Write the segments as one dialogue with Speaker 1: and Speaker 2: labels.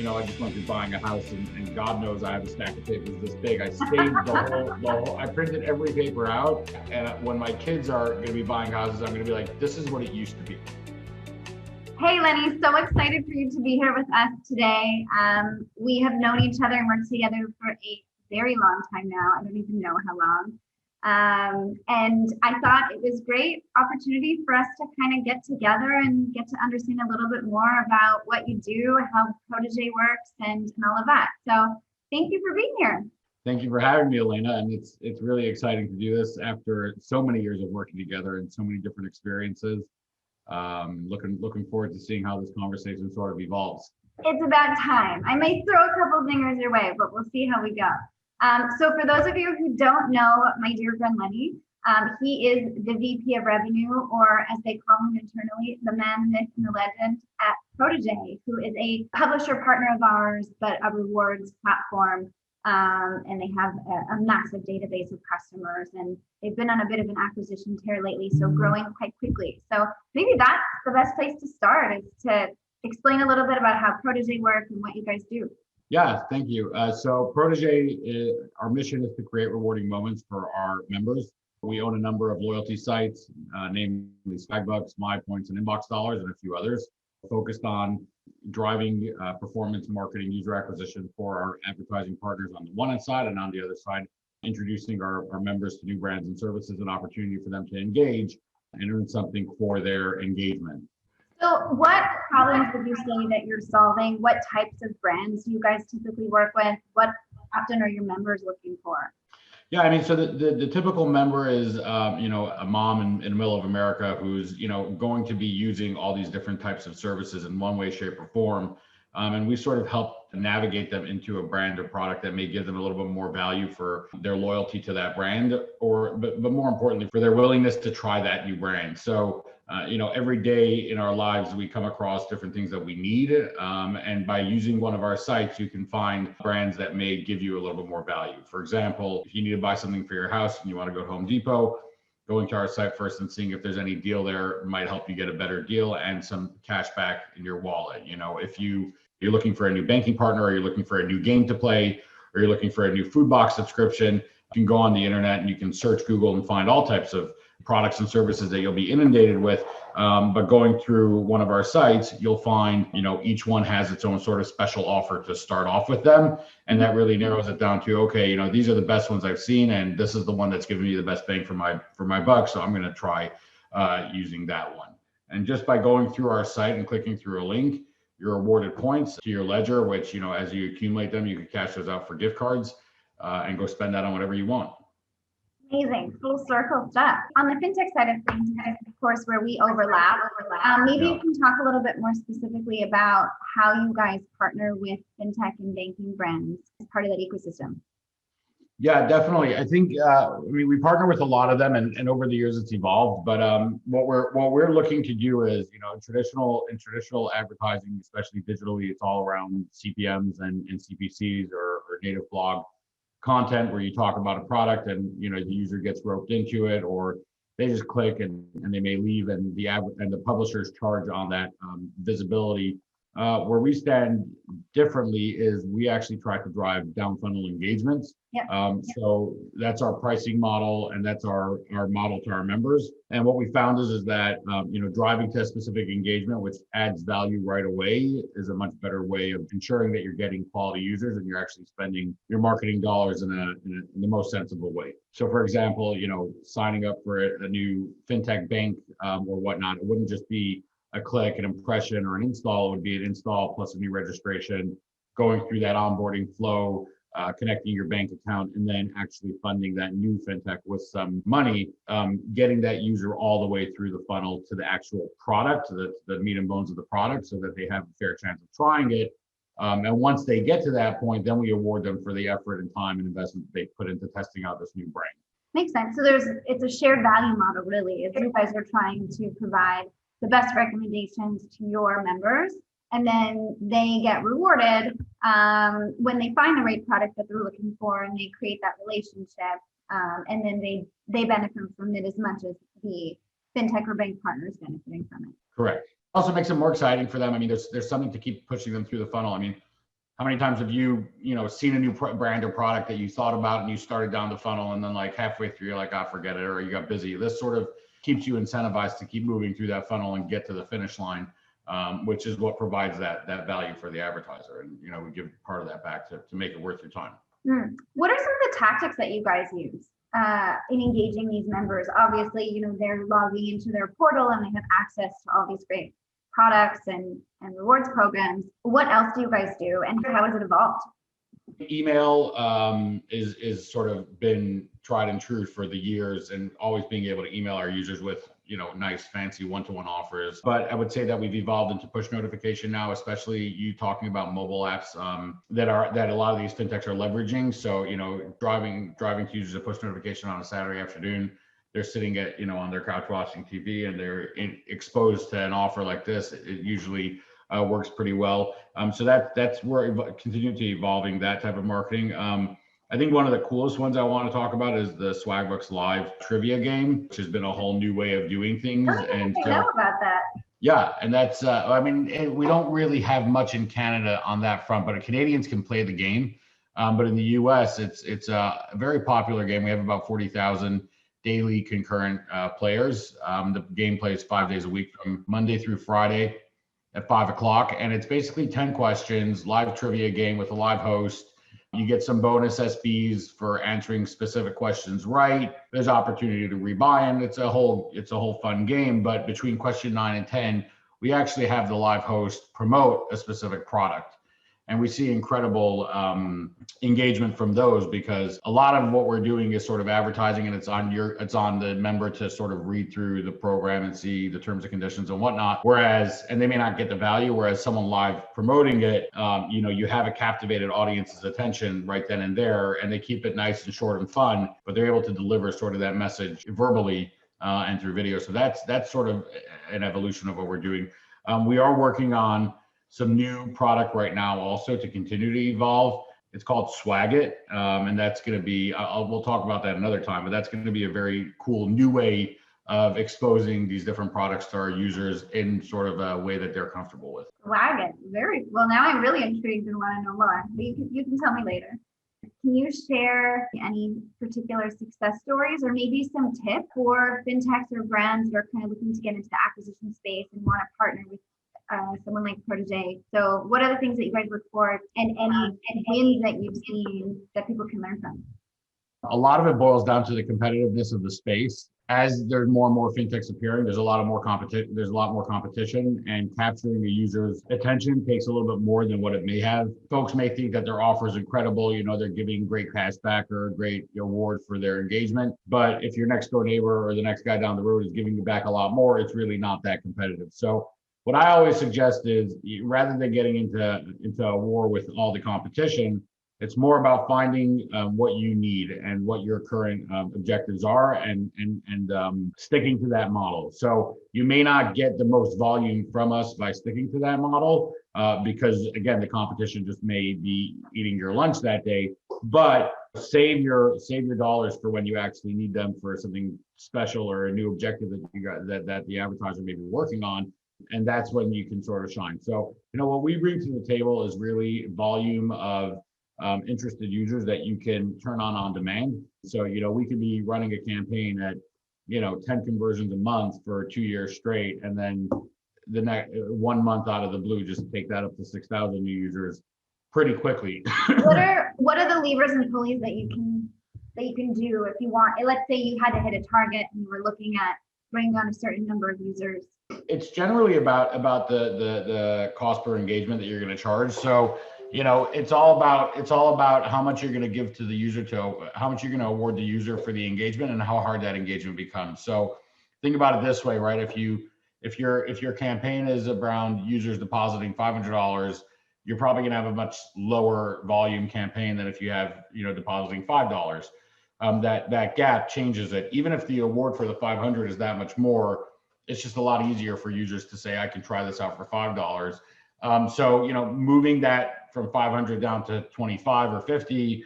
Speaker 1: I just went through buying a house and God knows I have a stack of papers this big. I saved I printed every paper out. And when my kids are going to be buying houses, I'm going to be like, this is what it used to be.
Speaker 2: Hey, Lenny, so excited for you to be here with us today. We have known each other and worked together for a very long time now. I don't even know how long. And I thought it was a great opportunity for us to kind of get together and get to understand a little bit more about what you do, how Prodege works, and all of that. So thank you for being here.
Speaker 1: Thank you for having me, Alana. And it's really exciting to do this after so many years of working together and so many different experiences. Looking forward to seeing how this conversation sort of evolves.
Speaker 2: It's about time. I may throw a couple dingers your way, but we'll see how we go. So for those of you who don't know my dear friend Lenny, he is the VP of Revenue, or as they call him internally, the man, myth, and the legend at Prodege, who is a publisher partner of ours, but a rewards platform. And they have a massive database of customers, and they've been on a bit of an acquisition tear lately, so growing quite quickly. So maybe that's the best place to start, is to explain a little bit about how Prodege works and what you guys do.
Speaker 1: Yeah, thank you. So Prodege, our mission is to create rewarding moments for our members. We own a number of loyalty sites, namely Swagbucks, MyPoints, and Inbox Dollars, and a few others, focused on driving performance marketing user acquisition for our advertising partners on the one side, and on the other side, introducing our members to new brands and services, and opportunity for them to engage and earn something for their engagement.
Speaker 2: So what problems would you say that you're solving? What types of brands do you guys typically work with? What often are your members looking for?
Speaker 1: Yeah, I mean, so the typical member is, a mom in the middle of America who's, going to be using all these different types of services in one way, shape, or form. And we sort of help navigate them into a brand or product that may give them a little bit more value for their loyalty to that brand, but more importantly, for their willingness to try that new brand. So, every day in our lives, we come across different things that we need. And by using one of our sites, you can find brands that may give you a little bit more value. For example, if you need to buy something for your house and you want to go to Home Depot, going to our site first and seeing if there's any deal there might help you get a better deal and some cash back in your wallet. If you're looking for a new banking partner, or you're looking for a new game to play, or you're looking for a new food box subscription, you can go on the internet and you can search Google and find all types of products and services that you'll be inundated with. But going through one of our sites, you'll find, each one has its own sort of special offer to start off with them. And that really narrows it down to, okay, these are the best ones I've seen, and this is the one that's giving me the best bang for my buck. So I'm going to try using that one. And just by going through our site and clicking through a link, you're awarded points to your ledger, which, as you accumulate them, you can cash those out for gift cards and go spend that on whatever you want.
Speaker 2: Amazing, full circle stuff. On the fintech side of things, of course, where we overlap, maybe you can talk a little bit more specifically about how you guys partner with fintech and banking brands as part of that ecosystem.
Speaker 1: Yeah, definitely. I think we partner with a lot of them, and over the years it's evolved. But what we're looking to do is, in traditional advertising, especially digitally, it's all around CPMs and CPCs or native blog content, where you talk about a product and the user gets roped into it, or they just click and they may leave, and the publishers charge on that visibility. Where we stand differently is we actually try to drive down funnel engagements. So that's our pricing model, and that's our model to our members. And what we found is that driving to a specific engagement, which adds value right away, is a much better way of ensuring that you're getting quality users and you're actually spending your marketing dollars in the most sensible way. So, for example, signing up for a new fintech bank or whatnot, it wouldn't just be a click, an impression, or an install. It would be an install plus a new registration, going through that onboarding flow, connecting your bank account, and then actually funding that new fintech with some money, getting that user all the way through the funnel to the actual product, to the meat and bones of the product, so that they have a fair chance of trying it. And once they get to that point, then we award them for the effort and time and investment they put into testing out this new brand.
Speaker 2: Makes sense. So it's a shared value model, really. If you guys are trying to provide the best recommendations to your members, and then they get rewarded when they find the right product that they're looking for, and they create that relationship, and then they benefit from it as much as the fintech or bank partners benefiting from it.
Speaker 1: Correct. Also makes it more exciting for them. I mean, there's something to keep pushing them through the funnel. I mean, How many times have you, seen a new brand or product that you thought about and you started down the funnel and then like halfway through you're like, forget it, or you got busy. This sort of keeps you incentivized to keep moving through that funnel and get to the finish line, which is what provides that value for the advertiser. And, we give part of that back to make it worth your time.
Speaker 2: What are some of the tactics that you guys use in engaging these members? Obviously, they're logging into their portal and they have access to all these great products and rewards programs. What else do you guys do, and how has it evolved?
Speaker 1: Email is sort of been tried and true for the years, and always being able to email our users with nice fancy one-to-one offers. But I would say that we've evolved into push notification now, especially you talking about mobile apps that a lot of these fintechs are leveraging. So driving to users a push notification on a Saturday afternoon. They're sitting at on their couch watching TV, and they're exposed to an offer like this. It usually works pretty well. So that's where continuing to evolving that type of marketing. I think one of the coolest ones I want to talk about is the Swagbucks Live trivia game, which has been a whole new way of doing things.
Speaker 2: I know about that.
Speaker 1: Yeah, and that's we don't really have much in Canada on that front, but Canadians can play the game. But in the US, it's a very popular game. We have about 40,000 daily concurrent players. The game plays 5 days a week from Monday through Friday at 5 o'clock. And it's basically 10 questions, live trivia game with a live host. You get some bonus SBs for answering specific questions right. There's opportunity to rebuy, and it's a whole fun game. But between question 9 and 10, we actually have the live host promote a specific product. And we see incredible engagement from those, because a lot of what we're doing is sort of advertising, and it's on the member to sort of read through the program and see the terms and conditions and whatnot. And they may not get the value, whereas someone live promoting it, you have a captivated audience's attention right then and there, and they keep it nice and short and fun, but they're able to deliver sort of that message verbally and through video. So that's sort of an evolution of what we're doing. We are working on some new product right now also to continue to evolve. It's called Swag It, and that's going to be, we'll talk about that another time, but that's going to be a very cool new way of exposing these different products to our users in sort of a way that they're comfortable with.
Speaker 2: Swag It, very well. Now I'm really intrigued and want to know more. But you can tell me later. Can you share any particular success stories, or maybe some tips for fintechs or brands that are kind of looking to get into the acquisition space and want to partner with someone like Prodege? So what are the things that you guys look for, and any wins that you've seen that people can learn from?
Speaker 1: A lot of it boils down to the competitiveness of the space. As there's more and more fintechs appearing, there's a lot more competition, and capturing the user's attention takes a little bit more than what it may have. Folks may think that their offer is incredible, they're giving great cash back or a great reward for their engagement. But if your next door neighbor or the next guy down the road is giving you back a lot more, it's really not that competitive. So what I always suggest is, rather than getting into a war with all the competition, it's more about finding what you need and what your current objectives are, and sticking to that model. So you may not get the most volume from us by sticking to that model, because again, the competition just may be eating your lunch that day. But save your dollars for when you actually need them for something special or a new objective that you got, that the advertiser may be working on. And that's when you can sort of shine. So, what we bring to the table is really volume of interested users that you can turn on demand. So, we could be running a campaign at, 10 conversions a month for 2 years straight. And then the next 1 month out of the blue, just take that up to 6,000 new users pretty quickly.
Speaker 2: What are the levers and pulleys that you can do if you want? Let's say you had to hit a target and you were looking at bringing on a certain number of users.
Speaker 1: It's generally about the cost per engagement that you're going to charge. So, it's all about how much you're going to give to the user, to how much you're going to award the user for the engagement, and how hard that engagement becomes. So think about it this way, right? If your campaign is around users depositing $500, you're probably going to have a much lower volume campaign than if you have, depositing $5. That gap changes it. Even if the award for the 500 is that much more, it's just a lot easier for users to say, I can try this out for $5. So, moving that from 500 down to 25 or 50,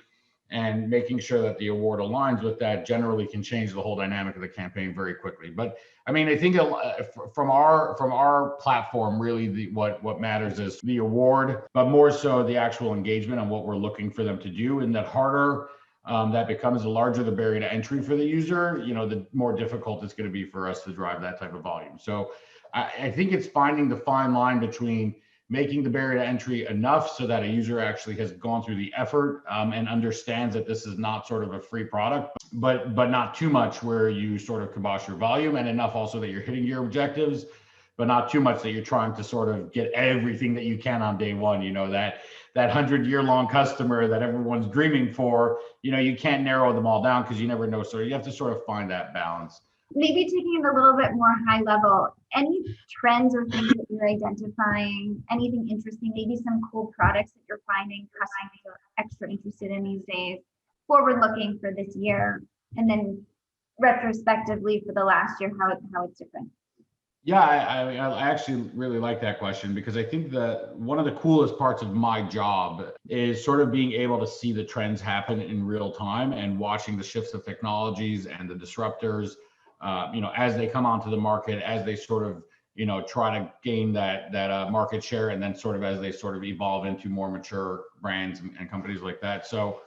Speaker 1: and making sure that the award aligns with that generally can change the whole dynamic of the campaign very quickly. But I mean, I think from our platform, really what matters is the award, but more so the actual engagement and what we're looking for them to do. And that harder that becomes, the larger the barrier to entry for the user, the more difficult it's going to be for us to drive that type of volume. So I think it's finding the fine line between making the barrier to entry enough so that a user actually has gone through the effort and understands that this is not sort of a free product, but not too much where you sort of kibosh your volume, and enough also that you're hitting your objectives, but not too much that you're trying to sort of get everything that you can on day one. That 100-year-long customer that everyone's dreaming for, you can't narrow them all down because you never know. So you have to sort of find that balance.
Speaker 2: Maybe taking it a little bit more high level, any trends or things that you're identifying, anything interesting, maybe some cool products that you're finding customers are extra interested in these days, forward looking for this year, and then retrospectively for the last year, how it's different?
Speaker 1: Yeah, I actually really like that question, because I think that one of the coolest parts of my job is sort of being able to see the trends happen in real time and watching the shifts of technologies and the disruptors, as they come onto the market, as they sort of, try to gain that market share, and then sort of as they sort of evolve into more mature brands and companies like that. So,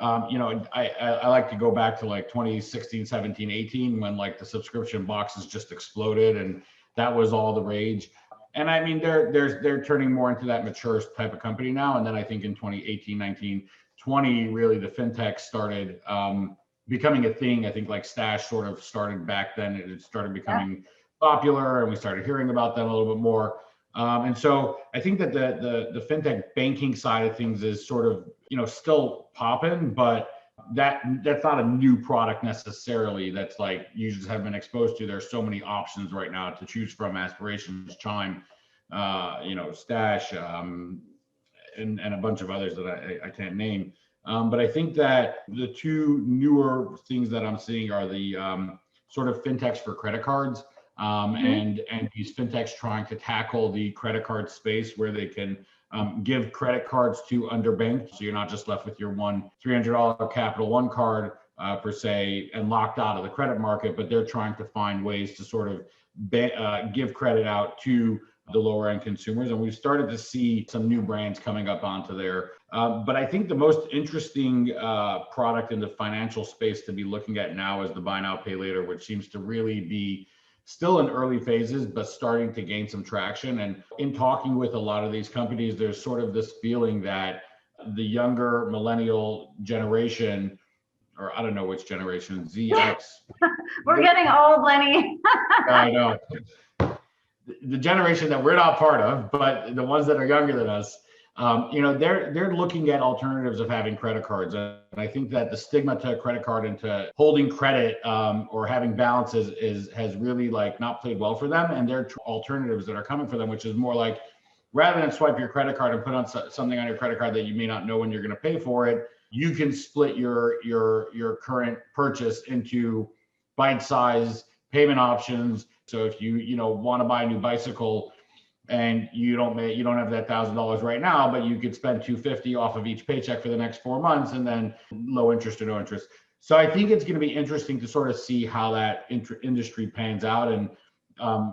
Speaker 1: I like to go back to like 2016, 17, 18, when like the subscription boxes just exploded, and that was all the rage. And I mean, they're turning more into that mature type of company now. And then I think in 2018, 19, 20, really the fintechs started becoming a thing. I think like Stash sort of started back then. It started becoming popular, and we started hearing about them a little bit more. And so I think that the fintech banking side of things is sort of, still popping, but that's not a new product necessarily. That's like users have been exposed to. There's so many options right now to choose from: Aspirations, Chime, Stash, and a bunch of others that I can't name. But I think that the two newer things that I'm seeing are the sort of fintechs for credit cards, and these fintechs trying to tackle the credit card space where they can give credit cards to underbanked. So you're not just left with your one $300 Capital One card per se and locked out of the credit market, but they're trying to find ways to sort of give credit out to the lower end consumers. And we've started to see some new brands coming up onto there. But I think the most interesting product in the financial space to be looking at now is the buy now, pay later, which seems to really be still in early phases, but starting to gain some traction. And in talking with a lot of these companies, there's sort of this feeling that the younger millennial generation, or I don't know which generation, ZX.
Speaker 2: We're getting old, Lenny.
Speaker 1: I know. The generation that we're not part of, but the ones that are younger than us, they're looking at alternatives of having credit cards. And I think that the stigma to a credit card and to holding credit or having balances has really like not played well for them. And there are alternatives that are coming for them, which is more like, rather than swipe your credit card and put on something on your credit card that you may not know when you're going to pay for it, you can split your current purchase into bite-sized payment options. So if you want to buy a new bicycle, and you don't have that $1,000 right now, but you could spend $250 off of each paycheck for the next 4 months, and then low interest or no interest. So I think it's going to be interesting to sort of see how that industry pans out, and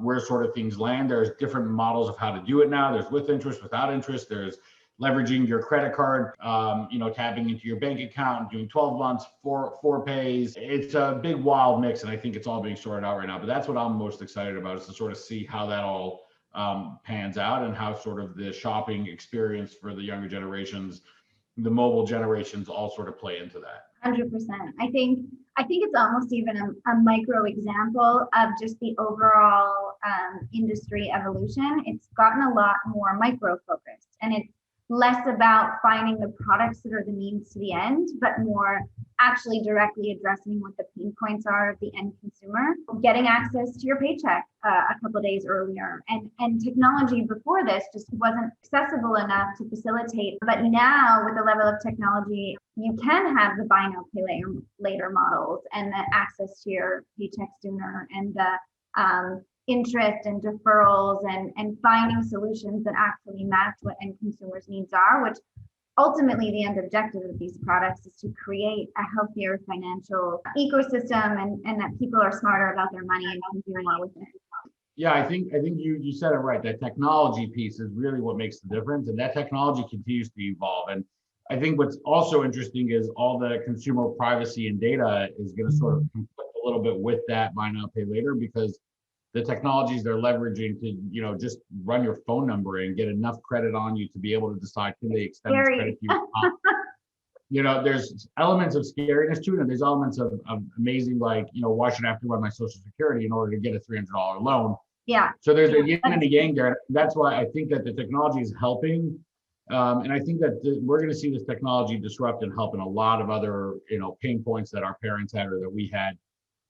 Speaker 1: where sort of things land. There's different models of how to do it now. There's with interest, without interest. There's leveraging your credit card, tapping into your bank account, doing 12 months, four pays. It's a big wild mix, and I think it's all being sorted out right now. But that's what I'm most excited about, is to sort of see how that all pans out, and how sort of the shopping experience for the younger generations, the mobile generations, all sort of play into that.
Speaker 2: 100%. I think it's almost even a micro example of just the overall industry evolution. It's gotten a lot more micro focused, and it's less about finding the products that are the means to the end, but more actually directly addressing what the pain points are of the end consumer, getting access to your paycheck a couple of days earlier. And technology before this just wasn't accessible enough to facilitate. But now with the level of technology, you can have the buy now, pay later models, and the access to your paycheck sooner, and the interest and deferrals, and finding solutions that actually match what end consumers' needs are, which ultimately the end objective of these products is to create a healthier financial ecosystem and that people are smarter about their money and can do more with it.
Speaker 1: Yeah, I think you said it right. That technology piece is really what makes the difference, and that technology continues to evolve. And I think what's also interesting is all the consumer privacy and data is going to sort of conflict a little bit with that buy now, pay later, because the technologies they're leveraging to, just run your phone number and get enough credit on you to be able to decide, can they extend this credit to you? There's elements of scariness to it, and there's elements of amazing, like, why should I have to run my social security in order to get a $300 loan?
Speaker 2: Yeah.
Speaker 1: So there's a yin and a yang there. That's why I think that the technology is helping. And I think that we're going to see this technology disrupt and help in a lot of other, pain points that our parents had or that we had.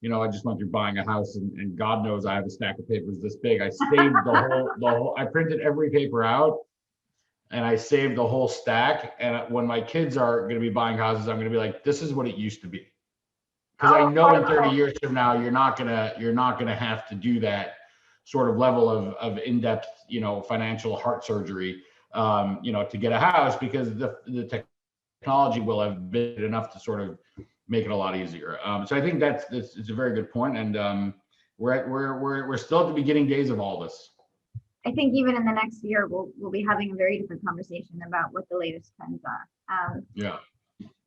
Speaker 1: I just went through buying a house, and God knows I have a stack of papers this big. I saved the whole, I printed every paper out, and I saved the whole stack. And when my kids are going to be buying houses, I'm going to be like, this is what it used to be. Because I know in 30 years from now, you're not gonna have to do that sort of level of in-depth, financial heart surgery, to get a house, because the technology will have been enough to sort of make it a lot easier. So I think it's a very good point, and we're still at the beginning days of all this.
Speaker 2: I think even in the next year, we'll be having a very different conversation about what the latest trends are.
Speaker 1: Yeah.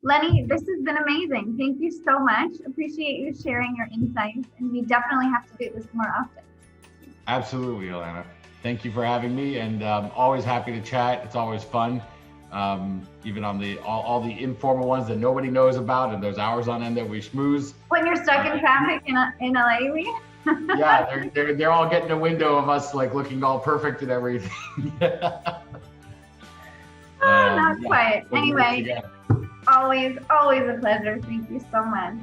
Speaker 2: Lenny, this has been amazing. Thank you so much. Appreciate you sharing your insights, and we definitely have to do this more often.
Speaker 1: Absolutely, Alana. Thank you for having me, and always happy to chat. It's always fun. Even on all the informal ones that nobody knows about, and those hours on end that we schmooze.
Speaker 2: When you're stuck in traffic in LA,
Speaker 1: yeah, they're all getting a window of us like looking all perfect and everything.
Speaker 2: Not quite. Anyway, always a pleasure. Thank you so much.